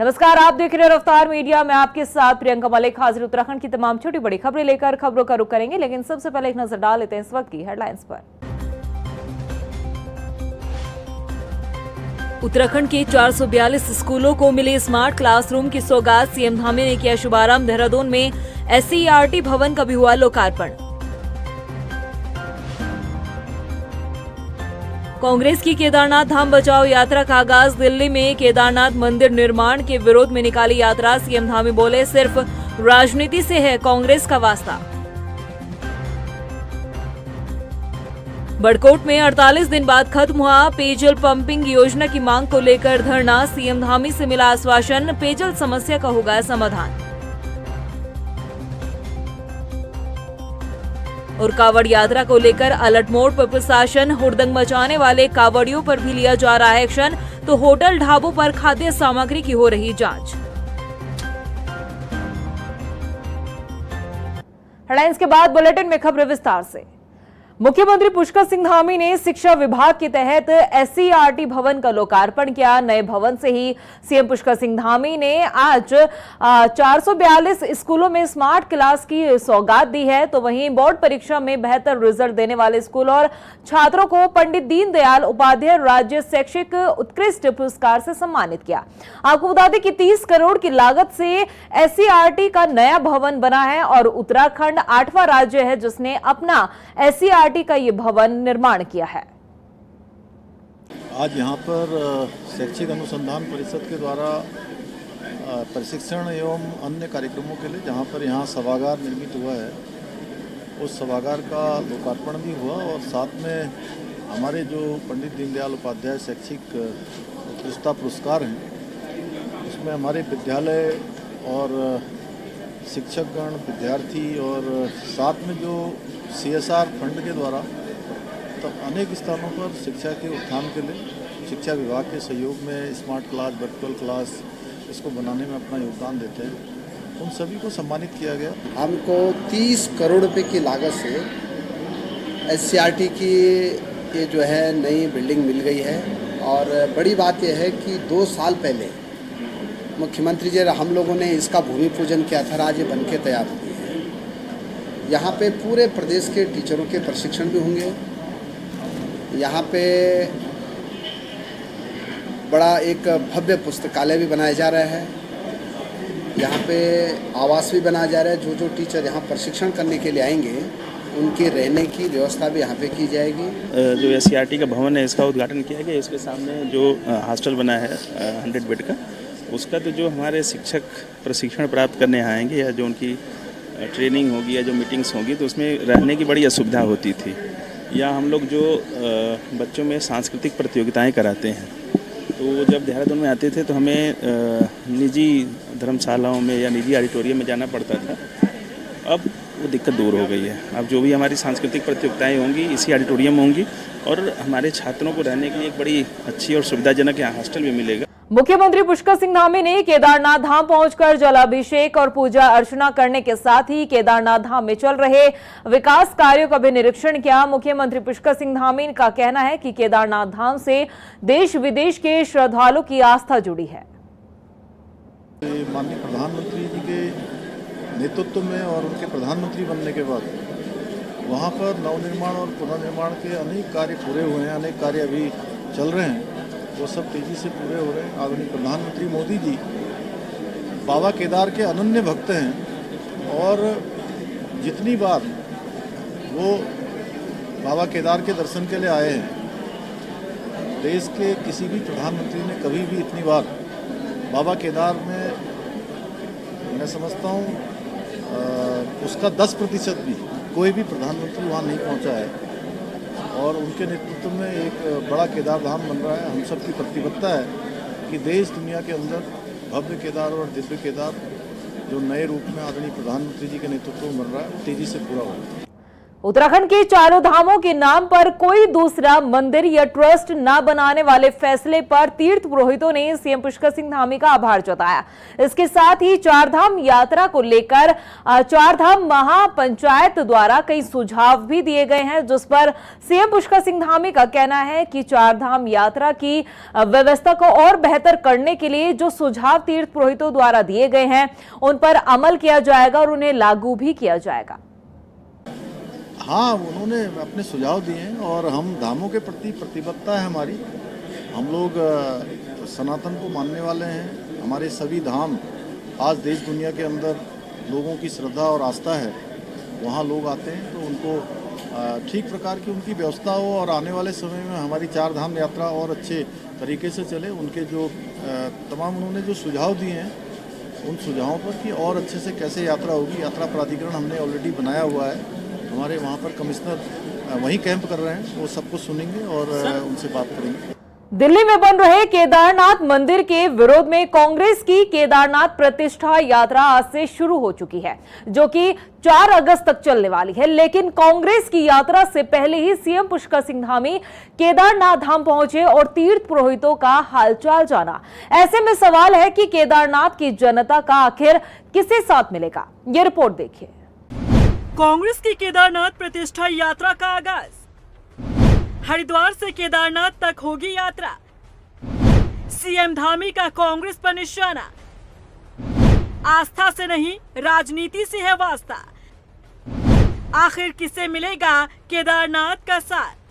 नमस्कार, आप देख रहे हैं रफ्तार मीडिया में आपके साथ प्रियंका मलिक हाजिर उत्तराखंड की तमाम छोटी बड़ी खबरें लेकर खबरों का रुख करेंगे, लेकिन सबसे पहले एक नजर डाल लेते हैं इस वक्त की हेडलाइंस पर। उत्तराखंड के 442 स्कूलों को मिले स्मार्ट क्लासरूम की सौगात, सीएम धामी ने किया शुभारंभ। देहरादून में SCERT भवन का भी हुआ लोकार्पण। कांग्रेस की केदारनाथ धाम बचाओ यात्रा का आगाज, दिल्ली में केदारनाथ मंदिर निर्माण के विरोध में निकाली यात्रा। सीएम धामी बोले, सिर्फ राजनीति से है कांग्रेस का वास्ता। बड़कोट में 48 दिन बाद खत्म हुआ पेयजल पंपिंग योजना की मांग को लेकर धरना, सीएम धामी से मिला आश्वासन, पेयजल समस्या का होगा समाधान। और कावड़ यात्रा को लेकर अलर्ट मोड पर प्रशासन, हुड़दंग मचाने वाले कावड़ियों पर भी लिया जा रहा है एक्शन, तो होटल ढाबों पर खाद्य सामग्री की हो रही जांच। हेडलाइंस के बाद बुलेटिन में खबरें विस्तार से। मुख्यमंत्री पुष्कर सिंह धामी ने शिक्षा विभाग के तहत SCERT भवन का लोकार्पण किया। नए भवन से ही सीएम पुष्कर सिंह धामी ने आज 442 स्कूलों में स्मार्ट क्लास की सौगात दी है, तो वहीं बोर्ड परीक्षा में बेहतर रिजल्ट देने वाले स्कूल और छात्रों को पंडित दीनदयाल उपाध्याय राज्य शैक्षिक उत्कृष्ट पुरस्कार से सम्मानित किया। आपको बता दें कि 30 करोड़ की लागत से SCERT का नया भवन बना है और उत्तराखंड 8वां राज्य है जिसने अपना SCERT का ये भवन निर्माण किया है। आज यहाँ पर शैक्षिक अनुसंधान परिषद के द्वारा प्रशिक्षण एवं अन्य कार्यक्रमों के लिए जहाँ पर यहाँ सभागार निर्मित हुआ है, उस सभागार का लोकार्पण भी हुआ और साथ में हमारे जो पंडित दीनदयाल उपाध्याय शैक्षिक उत्कृष्टता पुरस्कार हैं, उसमें हमारे विद्यालय और शिक्षकगण, विद्यार्थी और साथ में जो CSR फंड के द्वारा तो अनेक स्थानों पर शिक्षा के उत्थान के लिए शिक्षा विभाग के सहयोग में स्मार्ट क्लास, वर्चुअल क्लास इसको बनाने में अपना योगदान देते हैं, उन सभी को सम्मानित किया गया। हमको 30 करोड़ रुपए की लागत से SCERT की ये जो है नई बिल्डिंग मिल गई है। और बड़ी बात यह है कि 2 साल पहले मुख्यमंत्री जी हम लोगों ने इसका भूमि पूजन किया था, आज ये बन के तैयार हुई है। यहाँ पे पूरे प्रदेश के टीचरों के प्रशिक्षण भी होंगे। यहाँ पे बड़ा एक भव्य पुस्तकालय भी बनाया जा रहा है। यहाँ पे आवास भी बनाया जा रहा है। जो जो टीचर यहाँ प्रशिक्षण करने के लिए आएंगे उनके रहने की व्यवस्था भी यहाँ पे की जाएगी। जो SCERT का भवन है इसका उद्घाटन किया गया। इसके सामने जो हॉस्टल बना है 100 बेड का, उसका तो जो हमारे शिक्षक प्रशिक्षण प्राप्त करने आएंगे या जो उनकी ट्रेनिंग होगी या जो मीटिंग्स होगी तो उसमें रहने की बड़ी असुविधा होती थी। या हम लोग जो बच्चों में सांस्कृतिक प्रतियोगिताएं कराते हैं, तो जब देहरादून में आते थे तो हमें निजी धर्मशालाओं में या निजी ऑडिटोरियम में जाना पड़ता था। अब वो दिक्कत दूर हो गई है। अब जो भी हमारी सांस्कृतिक प्रतियोगिताएं होंगी इसी ऑडिटोरियम में होंगी और हमारे छात्रों को रहने के लिए एक बड़ी अच्छी और सुविधाजनक यहाँ हॉस्टल भी मिलेगा। मुख्यमंत्री पुष्कर सिंह धामी ने केदारनाथ धाम पहुंचकर जलाभिषेक और पूजा अर्चना करने के साथ ही केदारनाथ धाम में चल रहे विकास कार्यों का भी निरीक्षण किया। मुख्यमंत्री पुष्कर सिंह धामी का कहना है कि केदारनाथ धाम से देश विदेश के श्रद्धालुओं की आस्था जुड़ी है। माननीय प्रधानमंत्री जी के नेतृत्व में और उनके प्रधानमंत्री बनने के बाद वहाँ पर नवनिर्माण और पुनर्निर्माण के अनेक कार्य पूरे हुए हैं, अनेक कार्य अभी चल रहे हैं, वो सब तेज़ी से पूरे हो रहे हैं। आदरणीय प्रधानमंत्री मोदी जी बाबा केदार के अनन्य भक्त हैं और जितनी बार वो बाबा केदार के दर्शन के लिए आए हैं, देश के किसी भी प्रधानमंत्री ने कभी भी इतनी बार बाबा केदार में, मैं समझता हूँ उसका 10% भी कोई भी प्रधानमंत्री वहाँ नहीं पहुँचा है। और उनके नेतृत्व में एक बड़ा केदार धाम बन रहा है। हम सब की प्रतिबद्धता है कि देश दुनिया के अंदर भव्य केदार और दिव्य केदार जो नए रूप में आदरणीय प्रधानमंत्री जी के नेतृत्व में बन रहा है, तेजी से पूरा होगा। उत्तराखंड के चारों धामों के नाम पर कोई दूसरा मंदिर या ट्रस्ट न बनाने वाले फैसले पर तीर्थ पुरोहितों ने सीएम पुष्कर सिंह धामी का आभार जताया। इसके साथ ही चारधाम यात्रा को लेकर चारधाम महापंचायत द्वारा कई सुझाव भी दिए गए हैं, जिस पर सीएम पुष्कर सिंह धामी का कहना है कि चारधाम यात्रा की व्यवस्था को और बेहतर करने के लिए जो सुझाव तीर्थ पुरोहितों द्वारा दिए गए हैं उन पर अमल किया जाएगा और उन्हें लागू भी किया जाएगा। हाँ, उन्होंने अपने सुझाव दिए हैं और हम धामों के प्रति प्रतिबद्धता है हमारी। हम लोग सनातन को मानने वाले हैं। हमारे सभी धाम आज देश दुनिया के अंदर लोगों की श्रद्धा और आस्था है, वहाँ लोग आते हैं तो उनको ठीक प्रकार की उनकी व्यवस्था हो और आने वाले समय में हमारी चार धाम यात्रा और अच्छे तरीके से चले। उनके जो तमाम उन्होंने जो सुझाव दिए हैं उन सुझावों पर कि और अच्छे से कैसे यात्रा होगी। यात्रा प्राधिकरण हमने ऑलरेडी बनाया हुआ है, हमारे वहाँ पर कमिश्नर वहीं कैंप कर रहे हैं, वो सबको सुनेंगे और उनसे बात करेंगे। दिल्ली में बन रहे केदारनाथ मंदिर के विरोध में कांग्रेस की केदारनाथ प्रतिष्ठा यात्रा आज से शुरू हो चुकी है, जो कि 4 अगस्त तक चलने वाली है। लेकिन कांग्रेस की यात्रा से पहले ही सीएम पुष्कर सिंह धामी केदारनाथ धाम पहुंचे और तीर्थ पुरोहितों का हालचाल जाना। ऐसे में सवाल है कि केदारनाथ की जनता का आखिर किसे साथ मिलेगा। ये रिपोर्ट देखिए। कांग्रेस की केदारनाथ प्रतिष्ठा यात्रा का आगाज, हरिद्वार से केदारनाथ तक होगी यात्रा। सीएम धामी का कांग्रेस पर निशाना, आस्था से नहीं राजनीति से है वास्ता। आखिर किसे मिलेगा केदारनाथ का साथ?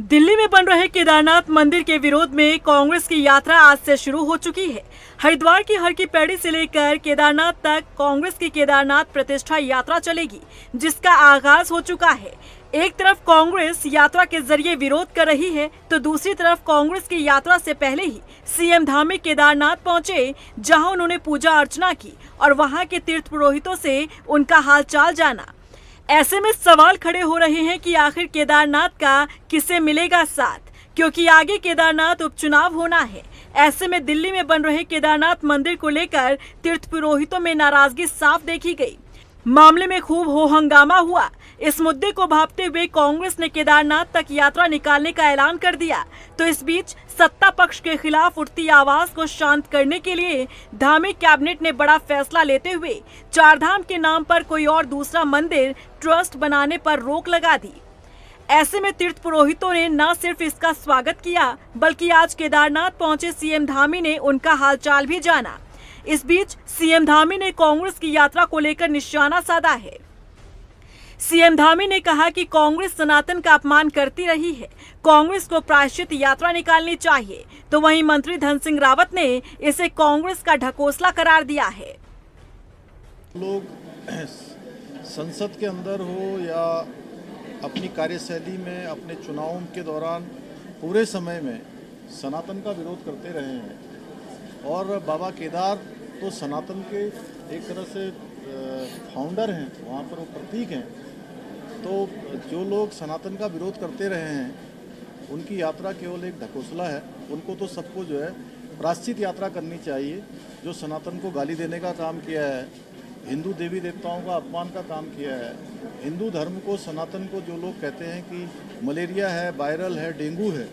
दिल्ली में बन रहे केदारनाथ मंदिर के विरोध में कांग्रेस की यात्रा आज से शुरू हो चुकी है। हरिद्वार की हर की पैड़ी से लेकर केदारनाथ तक कांग्रेस की केदारनाथ प्रतिष्ठा यात्रा चलेगी, जिसका आगाज हो चुका है। एक तरफ कांग्रेस यात्रा के जरिए विरोध कर रही है, तो दूसरी तरफ कांग्रेस की यात्रा से पहले ही सीएम धामी केदारनाथ पहुंचे, जहां उन्होंने पूजा अर्चना की और वहां के तीर्थ पुरोहितों से उनका हालचाल जाना। ऐसे में सवाल खड़े हो रहे हैं कि आखिर केदारनाथ का किसे मिलेगा साथ, क्योंकि आगे केदारनाथ उपचुनाव होना है। ऐसे में दिल्ली में बन रहे केदारनाथ मंदिर को लेकर तीर्थ पुरोहितों में नाराजगी साफ देखी गई। मामले में खूब हो हंगामा हुआ। इस मुद्दे को भांपते हुए कांग्रेस ने केदारनाथ तक यात्रा निकालने का ऐलान कर दिया। तो इस बीच सत्ता पक्ष के खिलाफ उठती आवाज को शांत करने के लिए धामी कैबिनेट ने बड़ा फैसला लेते हुए चारधाम के नाम पर कोई और दूसरा मंदिर ट्रस्ट बनाने पर रोक लगा दी। ऐसे में तीर्थ पुरोहितों ने न सिर्फ इसका स्वागत किया, बल्कि आज केदारनाथ पहुंचे सीएम धामी ने उनका हालचाल भी जाना। इस बीच सीएम धामी ने कांग्रेस की यात्रा को लेकर निशाना साधा है। सीएम धामी ने कहा कि कांग्रेस सनातन का अपमान करती रही है, कांग्रेस को प्रायश्चित यात्रा निकालनी चाहिए। तो वहीं मंत्री धन सिंह रावत ने इसे कांग्रेस का ढकोसला करार दिया है। लोग संसद के अंदर हो या अपनी कार्यशैली में अपने चुनावों के दौरान पूरे समय में सनातन का विरोध करते रहे हैं और बाबा केदार तो सनातन के एक तरह से फाउंडर हैं, वहाँ पर वो प्रतीक हैं। तो जो लोग सनातन का विरोध करते रहे हैं उनकी यात्रा केवल एक ढकोसला है। उनको तो सबको जो है प्रायश्चित यात्रा करनी चाहिए। जो सनातन को गाली देने का काम किया है, हिंदू देवी देवताओं का अपमान का काम किया है, हिंदू धर्म को सनातन को जो लोग कहते हैं कि मलेरिया है, वायरल है, डेंगू है,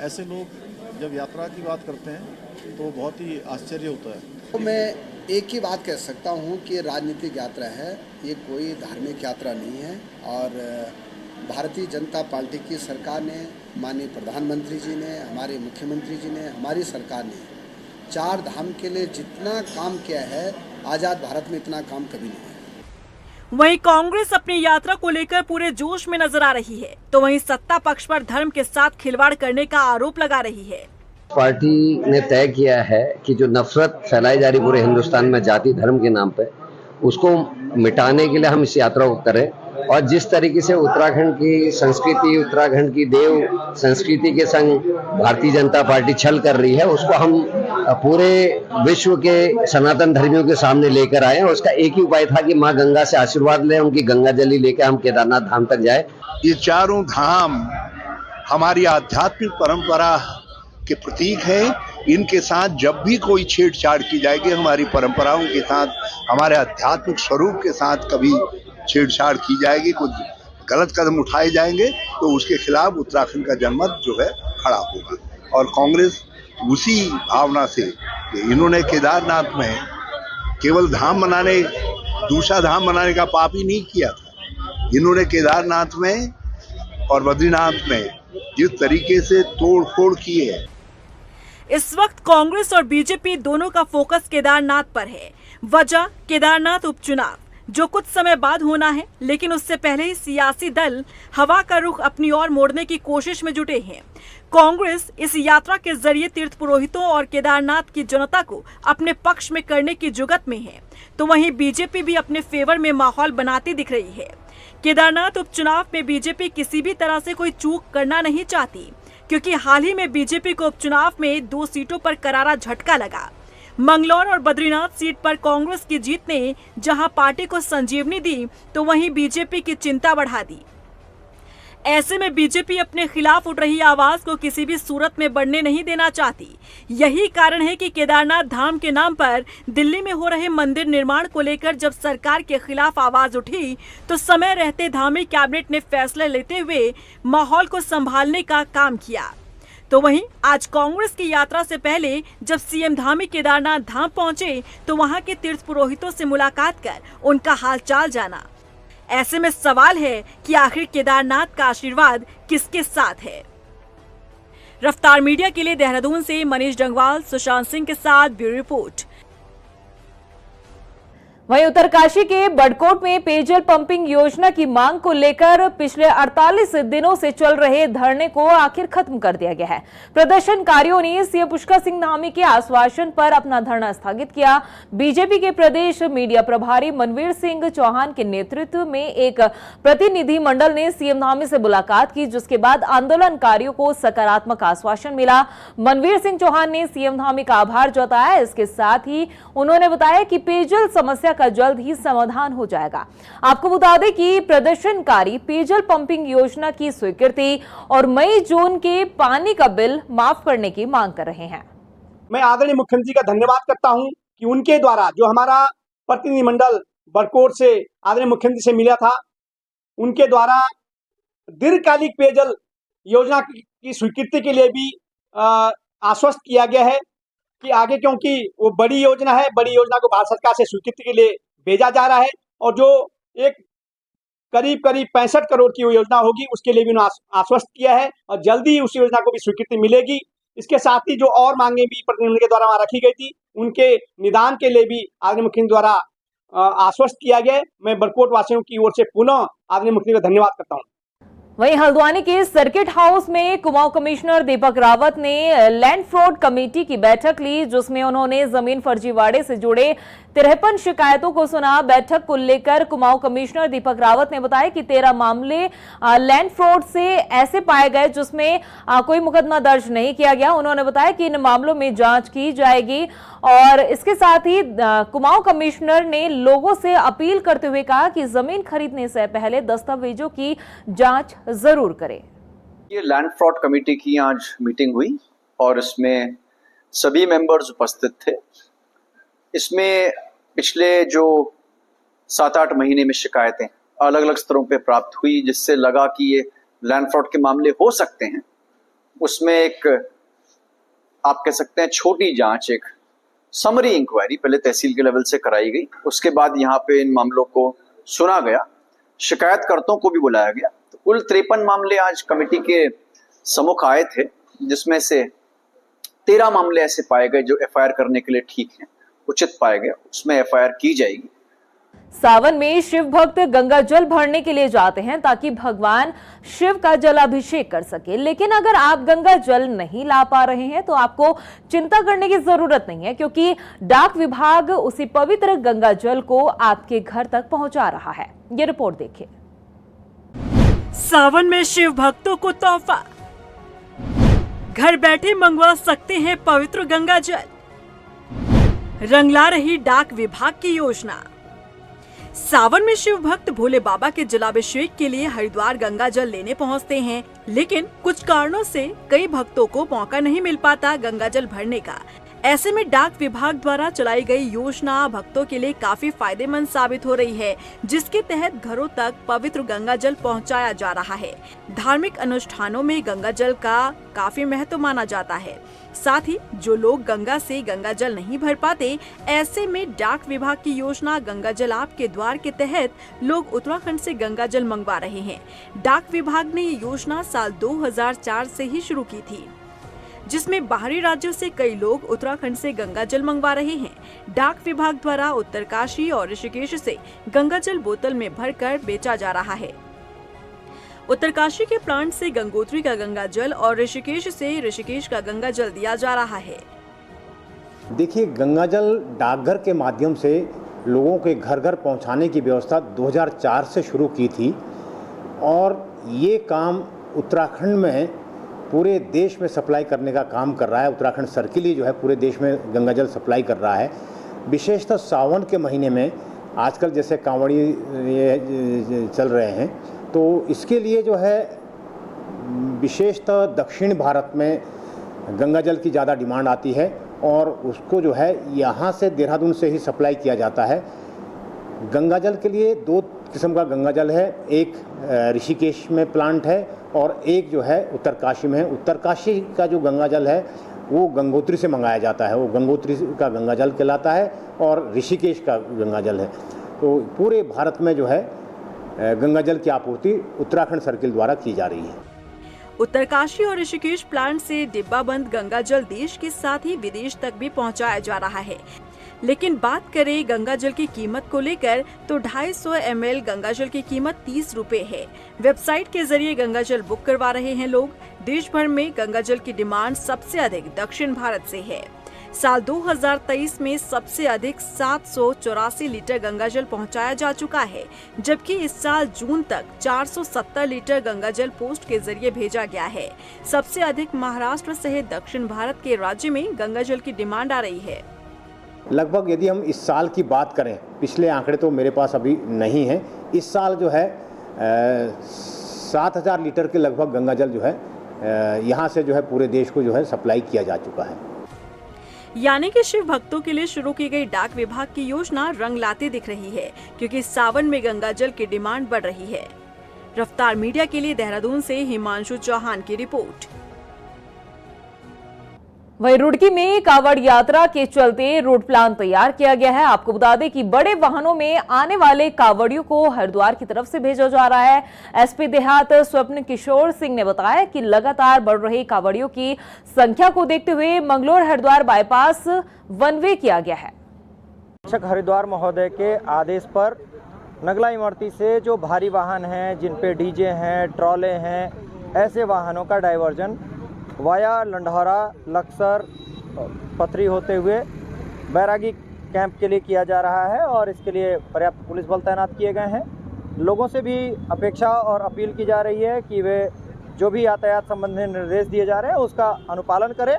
ऐसे लोग जब यात्रा की बात करते हैं तो बहुत ही आश्चर्य होता है। तो मैं एक ही बात कह सकता हूँ कि राजनीतिक यात्रा है, ये कोई धार्मिक यात्रा नहीं है। और भारतीय जनता पार्टी की सरकार ने, माननीय प्रधानमंत्री जी ने, हमारे मुख्यमंत्री जी ने, हमारी सरकार ने चार धाम के लिए जितना काम किया है, आज़ाद भारत में इतना काम कभी नहीं है। वहीं कांग्रेस अपनी यात्रा को लेकर पूरे जोश में नजर आ रही है, तो वहीं सत्ता पक्ष पर धर्म के साथ खिलवाड़ करने का आरोप लगा रही है। पार्टी ने तय किया है कि जो नफरत फैलाई जा रही पूरे हिंदुस्तान में जाति धर्म के नाम पे, उसको मिटाने के लिए हम इस यात्रा को करें। और जिस तरीके से उत्तराखंड की संस्कृति, उत्तराखंड की देव संस्कृति के संग भारतीय जनता पार्टी छल कर रही है, उसको हम पूरे विश्व के सनातन धर्मियों के सामने लेकर आए। उसका एक ही उपाय था कि माँ गंगा से आशीर्वाद लें, उनकी गंगा जली लेकर हम केदारनाथ धाम तक जाए। ये चारों धाम हमारी आध्यात्मिक परंपरा के प्रतीक है। इनके साथ जब भी कोई छेड़छाड़ की जाएगी, हमारी परंपराओं के साथ, हमारे आध्यात्मिक स्वरूप के साथ कभी छेड़छाड़ की जाएगी, कुछ गलत कदम उठाए जाएंगे तो उसके खिलाफ उत्तराखंड का जनमत जो है खड़ा होगा। और कांग्रेस उसी भावना से कि इन्होंने केदारनाथ में केवल धाम बनाने, दूसरा धाम बनाने का पाप ही नहीं किया था, इन्होंने केदारनाथ में और बद्रीनाथ में जिस तरीके से तोड़ फोड़ की है। इस वक्त कांग्रेस और बीजेपी दोनों का फोकस केदारनाथ पर है। वजह केदारनाथ उपचुनाव जो कुछ समय बाद होना है, लेकिन उससे पहले ही सियासी दल हवा का रुख अपनी ओर मोड़ने की कोशिश में जुटे हैं। कांग्रेस इस यात्रा के जरिए तीर्थ पुरोहितों और केदारनाथ की जनता को अपने पक्ष में करने की जुगत में है, तो वहीं बीजेपी भी अपने फेवर में माहौल बनाती दिख रही है। केदारनाथ उपचुनाव में बीजेपी किसी भी तरह से कोई चूक करना नहीं चाहती, क्योंकि हाल ही में बीजेपी को उपचुनाव में 2 सीटों पर करारा झटका लगा। मंगलौर और बद्रीनाथ सीट पर कांग्रेस की जीत ने जहां पार्टी को संजीवनी दी, तो वहीं बीजेपी की चिंता बढ़ा दी। ऐसे में बीजेपी अपने खिलाफ उठ रही आवाज को किसी भी सूरत में बढ़ने नहीं देना चाहती। यही कारण है कि केदारनाथ धाम के नाम पर दिल्ली में हो रहे मंदिर निर्माण को लेकर जब सरकार के खिलाफ आवाज उठी, तो समय रहते धामी कैबिनेट ने फैसले लेते हुए माहौल को संभालने का काम किया। तो वहीं आज कांग्रेस की यात्रा से पहले जब सीएम धामी केदारनाथ धाम पहुंचे, तो वहां के तीर्थ पुरोहितों से मुलाकात कर उनका हालचाल जाना। ऐसे में सवाल है कि आखिर केदारनाथ का आशीर्वाद किसके साथ है। रफ्तार मीडिया के लिए देहरादून से मनीष डंगवाल, सुशांत सिंह के साथ ब्यूरो रिपोर्ट। वहीं उत्तरकाशी के बड़कोट में पेयजल पंपिंग योजना की मांग को लेकर पिछले 48 दिनों से चल रहे धरने को आखिर खत्म कर दिया गया है। प्रदर्शनकारियों ने सीएम पुष्कर सिंह धामी के आश्वासन पर अपना धरना स्थगित किया। बीजेपी के प्रदेश मीडिया प्रभारी मनवीर सिंह चौहान के नेतृत्व में एक प्रतिनिधि मंडल ने सीएम धामी से मुलाकात की, जिसके बाद आंदोलनकारियों को सकारात्मक आश्वासन मिला। मनवीर सिंह चौहान ने सीएम धामी का आभार जताया। इसके साथ ही उन्होंने बताया कि पेयजल समस्या का जल्द ही समाधान हो जाएगा। आपको बता दें कि प्रदर्शनकारी पेयजल पंपिंग योजना की स्वीकृति और मई जून के पानी का बिल माफ करने की मांग कर रहे हैं। मैं आदरणीय मुख्यमंत्री का धन्यवाद करता हूं कि उनके द्वारा जो हमारा प्रतिनिधिमंडल बड़कोट से आदरणीय मुख्यमंत्री से मिला था, उनके द्वारा दीर्घकालिक पेयजल योजना की स्वीकृति के लिए भी आश्वस्त किया गया है कि आगे, क्योंकि वो बड़ी योजना है, बड़ी योजना को भारत सरकार से स्वीकृति के लिए भेजा जा रहा है और जो एक करीब 65 करोड़ की वो योजना होगी उसके लिए भी उन्होंने आश्वस्त किया है और जल्दी ही उस योजना को भी स्वीकृति मिलेगी। इसके साथ ही जो और मांगे भी प्रतिनिधिमंडल के द्वारा वहां रखी गई थी, उनके निदान के लिए भी आदरणीय मुख्यमंत्री द्वारा आश्वस्त किया गया है। मैं बड़कोट वासियों की ओर से पुनः आदरणीय मुख्यमंत्री का धन्यवाद करता हूँ। वहीं हल्द्वानी के सर्किट हाउस में कुमाऊं कमिश्नर दीपक रावत ने लैंड फ्रॉड कमेटी की बैठक ली, जिसमें उन्होंने जमीन फर्जीवाड़े से जुड़े 53 शिकायतों को सुना। बैठक को लेकर कुमाऊं कमिश्नर दीपक रावत ने बताया कि 13 मामले लैंड फ्रॉड से ऐसे पाए गए जिसमें कोई मुकदमा दर्ज नहीं किया गया। उन्होंने बताया कि इन मामलों में जांच की जाएगी और इसके साथ ही कुमाऊं कमिश्नर ने लोगों से अपील करते हुए कहा कि जमीन खरीदने से पहले दस्तावेजों की जांच जरूर करें। ये लैंड फ्रॉड कमेटी की आज मीटिंग हुई और इसमें सभी मेंबर्स उपस्थित थे। इसमें पिछले जो 7-8 महीने में शिकायतें अलग अलग स्तरों पे प्राप्त हुई, जिससे लगा कि ये लैंड फ्रॉड के मामले हो सकते हैं। उसमें एक आप कह सकते हैं छोटी जांच, एक समरी इंक्वायरी पहले तहसील के लेवल से कराई गई। उसके बाद यहाँ पे इन मामलों को सुना गया, शिकायतकर्ताओं को भी बुलाया गया। तो कुल 53 मामले आज कमेटी के सम्मुख आए थे, जिसमें से 13 मामले ऐसे पाए गए जो एफआईआर करने के लिए ठीक हैं, उचित पाए गए, उसमें एफआईआर की जाएगी। सावन में शिव भक्त गंगा जल भरने के लिए जाते हैं ताकि भगवान शिव का जलाभिषेक कर सके, लेकिन अगर आप गंगा जल नहीं ला पा रहे हैं तो आपको चिंता करने की जरूरत नहीं है, क्योंकि डाक विभाग उसी पवित्र गंगा जल को आपके घर तक पहुंचा रहा है। ये रिपोर्ट देखिए। सावन में शिव भक्तों को तोहफा, घर बैठे मंगवा सकते हैं पवित्र गंगा जल। रंगला रही डाक विभाग की योजना। सावन में शिव भक्त भोले बाबा के जलाभिषेक के लिए हरिद्वार गंगा जल लेने पहुंचते हैं, लेकिन कुछ कारणों से कई भक्तों को मौका नहीं मिल पाता गंगा जल भरने का। ऐसे में डाक विभाग द्वारा चलाई गई योजना भक्तों के लिए काफी फायदेमंद साबित हो रही है, जिसके तहत घरों तक पवित्र गंगा जल पहुंचाया जा रहा है। धार्मिक अनुष्ठानों में गंगा जल का काफी महत्व माना जाता है। साथ ही जो लोग गंगा से गंगा जल नहीं भर पाते, ऐसे में डाक विभाग की योजना गंगा जल आपके द्वार के तहत लोग उत्तराखंड से गंगा जल मंगवा रहे हैं। डाक विभाग ने ये योजना साल 2004 से ही शुरू की थी, जिसमें बाहरी राज्यों से कई लोग उत्तराखंड से गंगा जल मंगवा रहे हैं। डाक विभाग द्वारा उत्तरकाशी और ऋषिकेश से गंगा जल बोतल में भरकर बेचा जा रहा है। उत्तरकाशी के प्लांट से गंगोत्री का गंगा जल और ऋषिकेश से ऋषिकेश का गंगा जल दिया जा रहा है। देखिए, गंगा जल डाकघर के माध्यम से लोगों के घर घर पहुंचाने की व्यवस्था 2004 से शुरू की थी और ये काम उत्तराखंड में पूरे देश में सप्लाई करने का काम कर रहा है। उत्तराखंड सर्किल ही जो है पूरे देश में गंगा जल सप्लाई कर रहा है। विशेषतः सावन के महीने में आजकल जैसे कांवड़ी ये चल रहे हैं, तो इसके लिए जो है विशेषतः दक्षिण भारत में गंगा जल की ज़्यादा डिमांड आती है और उसको जो है यहाँ से देहरादून से ही सप्लाई किया जाता है। गंगा जल के लिए 2 किस्म का गंगा जल है, एक ऋषिकेश में प्लांट है और एक जो है उत्तरकाशी में है। उत्तरकाशी का जो गंगा जल है वो गंगोत्री से मंगाया जाता है, वो गंगोत्री का गंगा जल कहलाता है और ऋषिकेश का गंगा जल है। तो पूरे भारत में जो है गंगा जल की आपूर्ति उत्तराखंड सर्किल द्वारा की जा रही है। उत्तरकाशी और ऋषिकेश प्लांट से डिब्बाबंद गंगा जल देश के साथ ही विदेश तक भी पहुंचाया जा रहा है। लेकिन बात करें गंगा जल की कीमत को लेकर तो 250 ml गंगा जल की कीमत 30 रुपए है। वेबसाइट के जरिए गंगा जल बुक करवा रहे हैं लोग। देश भर में गंगा जल की डिमांड सबसे अधिक दक्षिण भारत से है। साल 2023 में सबसे अधिक 784 लीटर गंगा जल पहुंचाया जा चुका है, जबकि इस साल जून तक 470 लीटर गंगा जल पोस्ट के जरिए भेजा गया है। सबसे अधिक महाराष्ट्र सहित दक्षिण भारत के राज्य में गंगा जल की डिमांड आ रही है। लगभग यदि हम इस साल की बात करें, पिछले आंकड़े तो मेरे पास अभी नहीं है, इस साल जो है 7000 लीटर के लगभग गंगा जल जो है यहाँ से जो है पूरे देश को जो है सप्लाई किया जा चुका है। यानी कि शिव भक्तों के लिए शुरू की गई डाक विभाग की योजना रंग लाती दिख रही है, क्योंकि सावन में गंगा जल की डिमांड बढ़ रही है। रफ्तार मीडिया के लिए देहरादून से हिमांशु चौहान की रिपोर्ट। वहीं रुड़की में कावड़ यात्रा के चलते रूट प्लान तैयार किया गया है। आपको बता दें कि बड़े वाहनों में आने वाले कावड़ियों को हरिद्वार की तरफ से भेजा जा रहा है। एसपी देहात स्वप्न किशोर सिंह ने बताया कि लगातार बढ़ रही कावड़ियों की संख्या को देखते हुए Mangalore Haridwar bypass one way किया गया है। हरिद्वार महोदय के आदेश पर नगला इमरती से जो भारी वाहन हैं, जिन पे डीजे हैं, ट्रॉले हैं, ऐसे वाहनों का डाइवर्जन वाया लंढौरा, लक्सर, पथरी होते हुए बैरागी कैंप के लिए किया जा रहा है और इसके लिए पर्याप्त पुलिस बल तैनात किए गए हैं। लोगों से भी अपेक्षा और अपील की जा रही है कि वे जो भी यातायात संबंधी निर्देश दिए जा रहे हैं उसका अनुपालन करें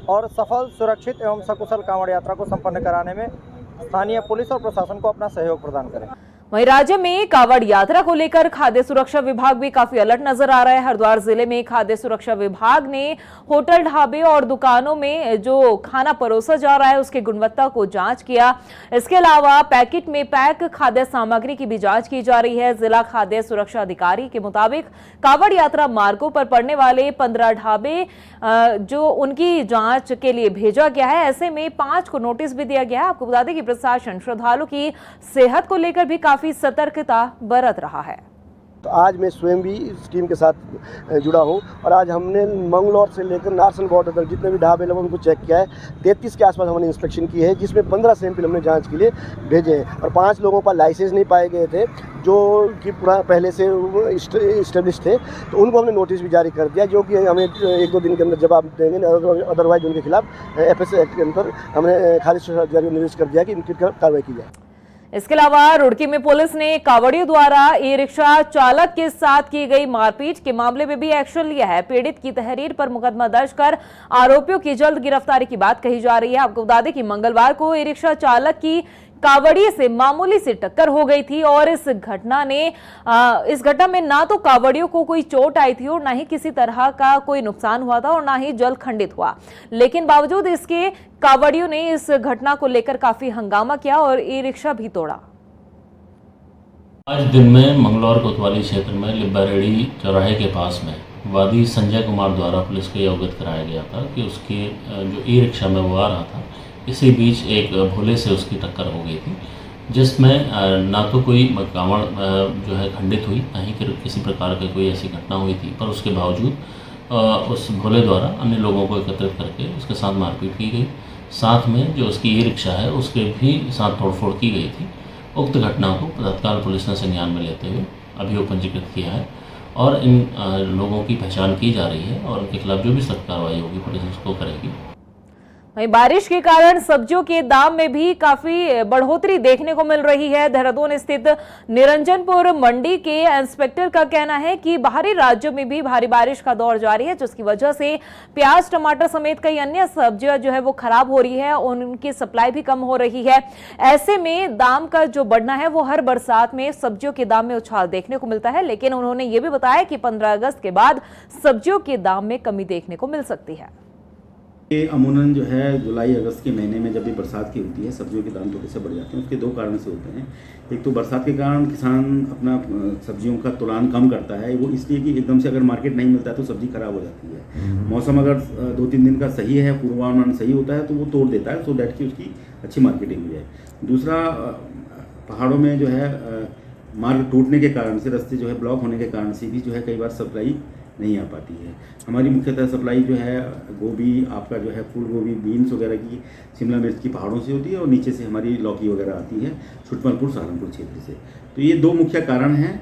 और सफल, सुरक्षित एवं सकुशल कांवड़ यात्रा को संपन्न कराने में स्थानीय पुलिस और प्रशासन को अपना सहयोग प्रदान करें। वहीं राज्य में कावड़ यात्रा को लेकर खाद्य सुरक्षा विभाग भी काफी अलर्ट नजर आ रहा है। हरिद्वार जिले में खाद्य सुरक्षा विभाग ने होटल, ढाबे और दुकानों में जो खाना परोसा जा रहा है उसकी गुणवत्ता को जांच किया। इसके अलावा पैकेट में पैक खाद्य सामग्री की भी जांच की जा रही है। जिला खाद्य सुरक्षा अधिकारी के मुताबिक कावड़ यात्रा मार्गों पर पड़ने वाले 15 ढाबे जो उनकी जांच के लिए भेजा गया है। ऐसे में 5 को नोटिस भी दिया गया है। आपको बता दें कि प्रशासन श्रद्धालुओं की सेहत को लेकर भी काफी सतर्कता बरत रहा है। तो आज मैं स्वयं भी इस टीम के साथ जुड़ा हूं और आज हमने मंगलौर से लेकर नारसन बॉर्डर तक जितने भी ढाबे लोगों उनको चेक किया है। 33 के आसपास हमने इंस्पेक्शन की है, जिसमें 15 सैंपल हमने जांच के लिए भेजे हैं और 5 लोगों पर लाइसेंस नहीं पाए गए थे जो कि पहले से इस्टेब्लिश थे, तो उनको हमने नोटिस भी जारी कर दिया, जो कि हमें 1-2 दिन के अंदर जवाब देंगे। अदरवाइज उनके खिलाफ FS एक्ट के अंदर हमने खाद्य सुरक्षा अधिकारी को निर्देश कर दिया कि इनकी कार्रवाई की जाए। इसके अलावा रुड़की में पुलिस ने कावड़ियों द्वारा ई रिक्शा चालक के साथ की गई मारपीट के मामले में भी एक्शन लिया है। पीड़ित की तहरीर पर मुकदमा दर्ज कर आरोपियों की जल्द गिरफ्तारी की बात कही जा रही है। आपको बता दें कि मंगलवार को ई रिक्शा चालक की कावड़िए से मामूली सी टक्कर हो गई थी और इस घटना में ना तो कावड़ियों को कोई चोट आई थी और ना ही किसी तरह का कोई नुकसान हुआ था और ना ही जल खंडित हुआ। लेकिन बावजूद इसके कावड़ियों ने इस घटना को लेकर काफी हंगामा किया और ई रिक्शा भी तोड़ा। आज दिन में मंगलौर कोतवाली क्षेत्र में लिब्बारेडी चौराहे के पास में वादी संजय कुमार द्वारा पुलिस को यह अवगत कराया गया था कि उसके जो ई रिक्शा में वो आ रहा था, इसी बीच एक भोले से उसकी टक्कर हो गई थी, जिसमें ना तो कोई कांवड़ जो है खंडित हुई, ना ही किसी प्रकार की कोई ऐसी घटना हुई थी। पर उसके बावजूद उस भोले द्वारा अन्य लोगों को एकत्रित करके उसके साथ मारपीट की गई। साथ में जो उसकी ई रिक्शा है उसके भी साथ तोड़फोड़ की गई थी। उक्त घटना को तत्काल पुलिस ने संज्ञान में लेते हुए अभियोग पंजीकृत किया है और इन लोगों की पहचान की जा रही है और उनके खिलाफ जो भी सख्त कार्रवाई होगी पुलिस उसको करेगी। वहीं बारिश के कारण सब्जियों के दाम में भी काफी बढ़ोतरी देखने को मिल रही है। देहरादून स्थित निरंजनपुर मंडी के इंस्पेक्टर का कहना है कि बाहरी राज्यों में भी भारी बारिश का दौर जारी है, जिसकी वजह से प्याज, टमाटर समेत कई अन्य सब्जियां जो है वो खराब हो रही है और उनकी सप्लाई भी कम हो रही है। ऐसे में दाम का जो बढ़ना है वो हर बरसात में सब्जियों के दाम में उछाल देखने को मिलता है। लेकिन उन्होंने ये भी बताया कि 15 अगस्त के बाद सब्जियों के दाम में कमी देखने को मिल सकती है। ये अमूमन जो है जुलाई अगस्त के महीने में जब भी बरसात की होती है सब्जियों के दाम थोड़े से बढ़ जाते हैं। उसके दो कारण से होते हैं। एक तो बरसात के कारण किसान अपना सब्जियों का तुलान कम करता है, वो इसलिए कि एकदम से अगर मार्केट नहीं मिलता है तो सब्जी खराब हो जाती है। मौसम अगर 2-3 दिन का सही है, पूर्वानुमान सही होता है तो वो तोड़ देता है, सो दैट कि उसकी अच्छी मार्केटिंग हो जाए। दूसरा, पहाड़ों में जो है मार्ग टूटने के कारण से, रास्ते जो है ब्लॉक होने के कारण से भी जो है कई बार सप्लाई नहीं आ पाती है। हमारी मुख्यतः सप्लाई जो है गोभी, आपका जो है फूल गोभी, बीन्स वगैरह की, शिमला मिर्च की पहाड़ों से होती है और नीचे से हमारी लौकी वगैरह आती है छुटमलपुर सहारनपुर क्षेत्र से। तो ये दो मुख्य कारण हैं।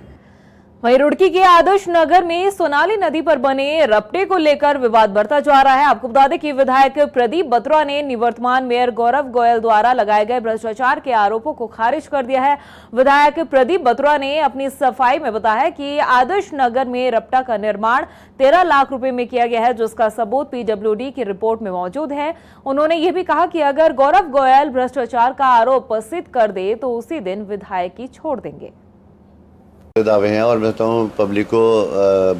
वहीं रुड़की के आदर्श नगर में सोनाली नदी पर बने रपटे को लेकर विवाद बढ़ता जा रहा है। आपको बता दें कि विधायक प्रदीप बत्रा ने निवर्तमान मेयर गौरव गोयल द्वारा लगाए गए भ्रष्टाचार के आरोपों को खारिज कर दिया है। विधायक प्रदीप बत्रा ने अपनी सफाई में बताया कि आदर्श नगर में रपटा का निर्माण 13 लाख रुपए में किया गया है, जिसका सबूत PWD की रिपोर्ट में मौजूद है। उन्होंने ये भी कहा कि अगर गौरव गोयल भ्रष्टाचार का आरोप सिद्ध कर दे तो उसी दिन विधायकी छोड़ देंगे। दावे हैं और मैं कहता हूँ पब्लिक को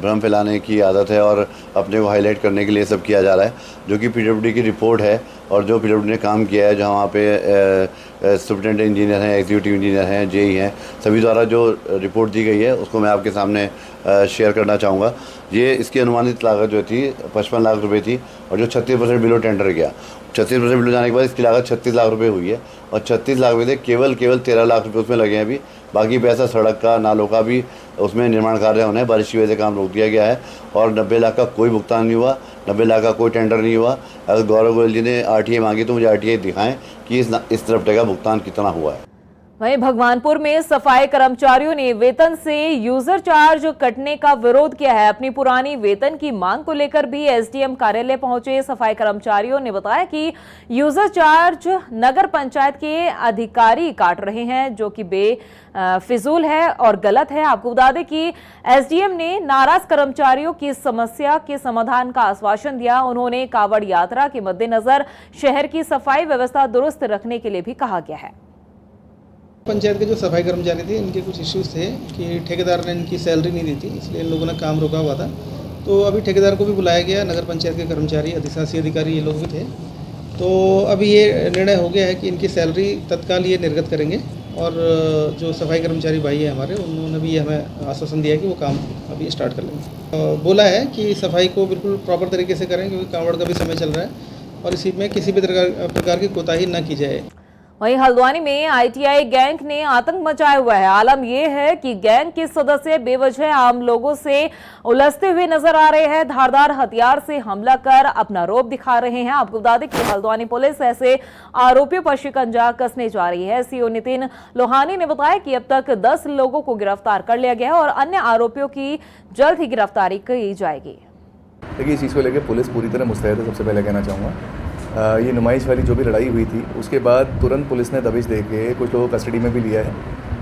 भ्रम फैलाने की आदत है और अपने को हाईलाइट करने के लिए सब किया जा रहा है, जो कि PWD की रिपोर्ट है और जो PWD ने काम किया है, जहाँ वहाँ पे सुपरिटेंडेंट इंजीनियर हैं, एग्जीक्यूटिव इंजीनियर हैं, JE हैं, सभी द्वारा जो रिपोर्ट दी गई है उसको मैं आपके सामने शेयर करना चाहूँगा। ये इसकी अनुमानित लागत जो थी 55 लाख रुपये थी और जो 36% बिलो टेंडर गया, 36% बिलो जाने के बाद इसकी लागत 36 लाख रुपये हुई है और 36 लाख में से केवल 13 लाख रुपये उसमें लगे हैं अभी। बाकी पैसा सड़क का, नालों का भी उसमें निर्माण कार्य होना है, बारिश की वजह से काम रोक दिया गया है और 90 लाख का कोई भुगतान नहीं हुआ, 90 लाख का कोई टेंडर नहीं हुआ। अगर गौरव गोयल जी ने RTA मांगी तो मुझे RTA दिखाएं कि इस रपटे का भुगतान कितना हुआ है। वहीं भगवानपुर में सफाई कर्मचारियों ने वेतन से यूजर चार्ज कटने का विरोध किया है। अपनी पुरानी वेतन की मांग को लेकर भी SDM कार्यालय पहुंचे सफाई कर्मचारियों ने बताया कि यूजर चार्ज नगर पंचायत के अधिकारी काट रहे हैं, जो कि बेफिजूल है और गलत है। आपको बता दें कि SDM ने नाराज कर्मचारियों की समस्या के समाधान का आश्वासन दिया। उन्होंने कावड़ यात्रा के मद्देनजर शहर की सफाई व्यवस्था दुरुस्त रखने के लिए भी कहा गया है। पंचायत के जो सफाई कर्मचारी थे, इनके कुछ इश्यूज थे कि ठेकेदार ने इनकी सैलरी नहीं दी थी, इसलिए इन लोगों ने काम रोका हुआ था। तो अभी ठेकेदार को भी बुलाया गया, नगर पंचायत के कर्मचारी, अधिशासी अधिकारी ये लोग भी थे। तो अभी ये निर्णय हो गया है कि इनकी सैलरी तत्काल ये निर्गत करेंगे और जो सफाई कर्मचारी भाई है हमारे, उन्होंने भी हमें आश्वासन दिया कि वो काम अभी स्टार्ट कर लेंगे। बोला है कि सफाई को बिल्कुल प्रॉपर तरीके से करें, क्योंकि कांवड़ का भी समय चल रहा है और इसी में किसी भी प्रकार की कोताही न की जाए। वहीं हल्द्वानी में ITI गैंग ने आतंक मचाया हुआ है। आलम यह है कि गैंग के सदस्य बेवजह आम लोगों से उलझते हुए नजर आ रहे हैं, धारदार हथियार से हमला कर अपना रौब दिखा रहे हैं। आपको बता दें कि हल्द्वानी पुलिस ऐसे आरोपियों पर शिकंजा कसने जा रही है। CO नितिन लोहानी ने बताया कि अब तक 10 लोगों को गिरफ्तार कर लिया गया है और अन्य आरोपियों की जल्द ही गिरफ्तारी की जाएगी। देखिए, इस चीज़ को लेकर पुलिस पूरी तरह मुस्तैद है। सबसे पहले कहना चाहूँगा ये नुमाइश वाली जो भी लड़ाई हुई थी, उसके बाद तुरंत पुलिस ने दबिश दे के कुछ लोगों को कस्टडी में भी लिया है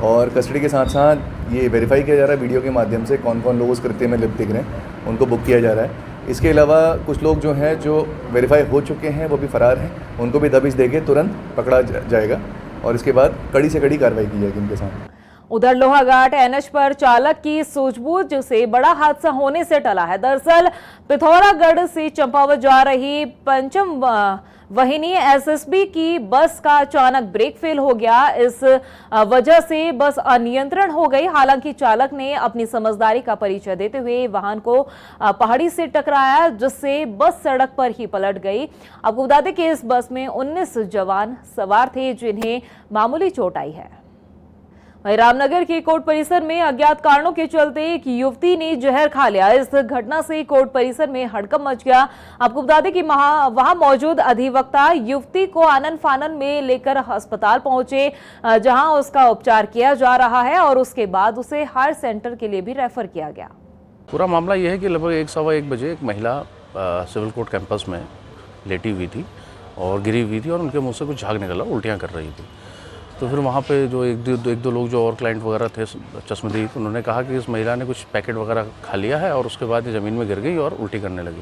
और कस्टडी के साथ साथ ये वेरीफाई किया जा रहा है वीडियो के माध्यम से कौन कौन लोग उस कृत्य में लिप्त दिख रहे हैं, उनको बुक किया जा रहा है। इसके अलावा कुछ लोग जो हैं जो वेरीफाई हो चुके हैं वो भी फ़रार हैं, उनको भी दबिश दे के तुरंत पकड़ा जाएगा और इसके बाद कड़ी से कड़ी कार्रवाई की जाएगी इनके साथ। उधर लोहाघाट एनएच पर चालक की सूझबूझ से बड़ा हादसा होने से टला है। दरअसल पिथौरागढ़ से चंपावत जा रही पंचम वाहिनी एसएसबी की बस का अचानक ब्रेक फेल हो गया। इस वजह से बस अनियंत्रण हो गई। हालांकि चालक ने अपनी समझदारी का परिचय देते हुए वाहन को पहाड़ी से टकराया, जिससे बस सड़क पर ही पलट गई। आपको बता दें कि इस बस में 19 जवान सवार थे, जिन्हें मामूली चोट आई है। वहीं रामनगर के कोर्ट परिसर में अज्ञात कारणों के चलते एक युवती ने जहर खा लिया। इस घटना से कोर्ट परिसर में हड़कंप मच गया। आपको बता दें कि वहां मौजूद अधिवक्ता युवती को आनन फानन में लेकर अस्पताल पहुंचे, जहां उसका उपचार किया जा रहा है और उसके बाद उसे हायर सेंटर के लिए भी रेफर किया गया। पूरा मामला यह है कि लगभग 1:15 बजे एक महिला सिविल कोर्ट कैंपस में लेटी हुई थी और गिरी हुई थी और उनके मुंह से कुछ झाग निकला, उल्टियाँ कर रही थी। तो फिर वहाँ पे जो एक दो लोग जो और क्लाइंट वगैरह थे चश्मदीद, उन्होंने कहा कि इस महिला ने कुछ पैकेट वगैरह खा लिया है और उसके बाद ये ज़मीन में गिर गई और उल्टी करने लगी।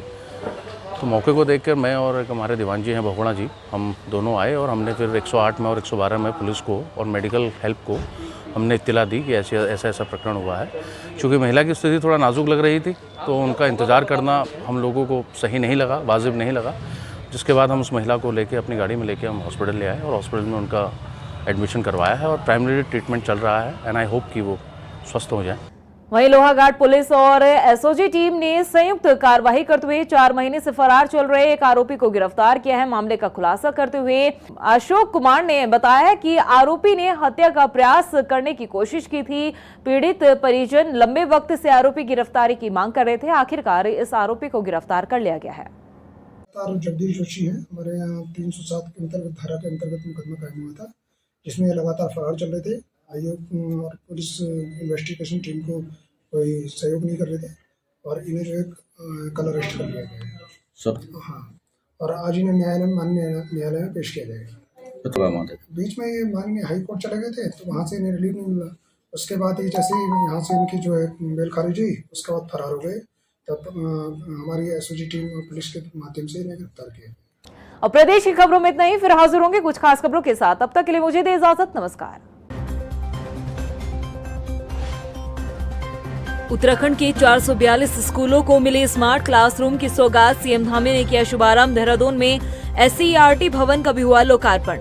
तो मौके को देखकर मैं और एक हमारे दीवान जी हैं भगोड़ा जी, हम दोनों आए और हमने फिर 108 में और 112 में पुलिस को और मेडिकल हेल्प को हमने इत्तला दी कि ऐसा प्रकरण हुआ है। चूँकि महिला की स्थिति थोड़ा नाजुक लग रही थी, तो उनका इंतज़ार करना हम लोगों को सही नहीं लगा, वाजिब नहीं लगा। जिसके बाद हम उस महिला को लेकर अपनी गाड़ी में लेकर हम हॉस्पिटल ले आए और हॉस्पिटल में उनका एडमिशन करवाया है और प्राइमरी ट्रीटमेंट चल रहा है एंड आई होप कि वो स्वस्थ हो जाए। वहीं लोहाघाट पुलिस और एसओजी टीम ने संयुक्त कार्रवाई करते हुए 4 महीने से फरार चल रहे एक आरोपी को गिरफ्तार किया है। मामले का खुलासा करते हुए अशोक कुमार ने बताया कि आरोपी ने हत्या का प्रयास करने की कोशिश की थी। पीड़ित परिजन लंबे वक्त से आरोपी गिरफ्तारी की मांग कर रहे थे। आखिरकार इस आरोपी को गिरफ्तार कर लिया गया है। जगदीश जोशी है, हमारे यहाँ 307 के अंतर्गत धारा के अंतर्गत मुकदमा कायम हुआ था, जिसमें लगातार फरार चल रहे थे। आयोग और पुलिस इन्वेस्टिगेशन टीम को कोई सहयोग नहीं कर रहे थे और इन्हें जो है कल अरेस्ट कर लिया गया है सर। हाँ, और आज इन्हें माननीय न्यायालय में पेश किया जाएगा। बीच में ये माननीय हाई कोर्ट चले गए थे, तो वहाँ से इन्हें रिलीफ नहीं मिला। उसके बाद ही जैसे यहाँ से इनकी जो है बेल खारिज हुई, उसके बाद फरार हो गए। तब हमारी एसओजी टीम और पुलिस के माध्यम से इन्हें गिरफ्तार किया। और प्रदेश की खबरों में इतना ही, फिर हाजिर होंगे कुछ खास खबरों के साथ। तब तक के लिए मुझे दे इजाजत, नमस्कार। उत्तराखंड के 442 स्कूलों को मिले स्मार्ट क्लासरूम की सौगात। सीएम धामी ने किया शुभारंभ। देहरादून में एससीईआरटी भवन का भी हुआ लोकार्पण।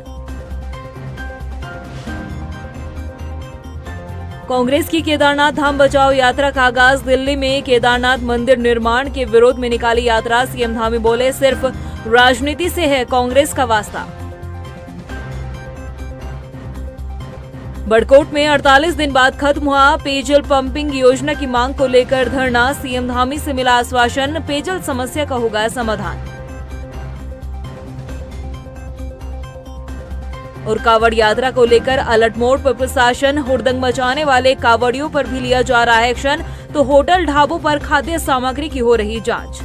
कांग्रेस की केदारनाथ धाम बचाओ यात्रा का आगाज। दिल्ली में केदारनाथ मंदिर निर्माण के विरोध में निकाली यात्रा। सीएम धामी बोले, सिर्फ राजनीति से है कांग्रेस का वास्ता। बड़कोट में 48 दिन बाद खत्म हुआ पेयजल पंपिंग योजना की मांग को लेकर धरना। सीएम धामी से मिला आश्वासन, पेयजल समस्या का होगा समाधान। और कावड़ यात्रा को लेकर अलर्ट मोड पर प्रशासन। हुड़दंग मचाने वाले कावड़ियों पर भी लिया जा रहा है एक्शन, तो होटल ढाबों पर खाद्य सामग्री की हो रही जांच।